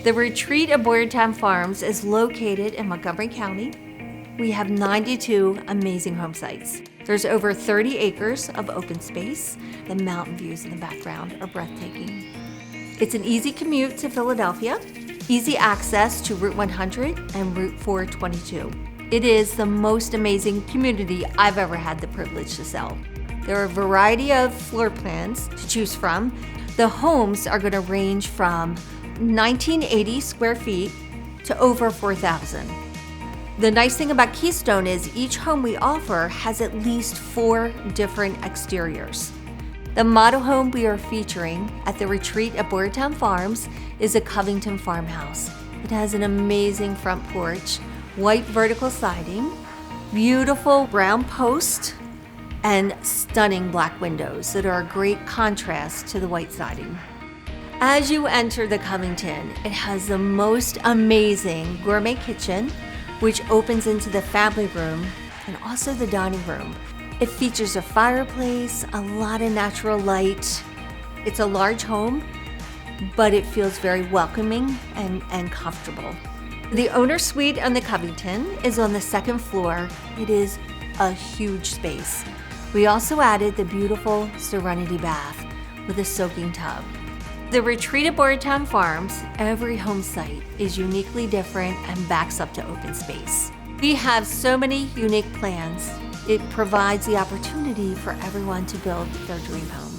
The retreat at Boyertown Farms is located in Montgomery County. We have 92 amazing home sites. There's over 30 acres of open space. The mountain views in the background are breathtaking. It's an easy commute to Philadelphia, easy access to Route 100 and Route 422. It is the most amazing community I've ever had the privilege to sell. There are a variety of floor plans to choose from. The homes are going to range from 1980 square feet to over 4,000. The nice thing about Keystone is each home we offer has at least 4 different exteriors. The model home we are featuring at the retreat at Boyertown Farms is a Covington farmhouse. It has an amazing front porch, white vertical siding, beautiful brown post, and stunning black windows that are a great contrast to the white siding. As you enter the Covington, it has the most amazing gourmet kitchen, which opens into the family room and also the dining room. It features a fireplace, a lot of natural light. It's a large home, but it feels very welcoming and comfortable. The owner suite on the Covington is on the 2nd floor. It is a huge space. We also added the beautiful Serenity bath with a soaking tub. The retreat at Boyertown Farms, every home site is uniquely different and backs up to open space. We have so many unique plans. It provides the opportunity for everyone to build their dream home.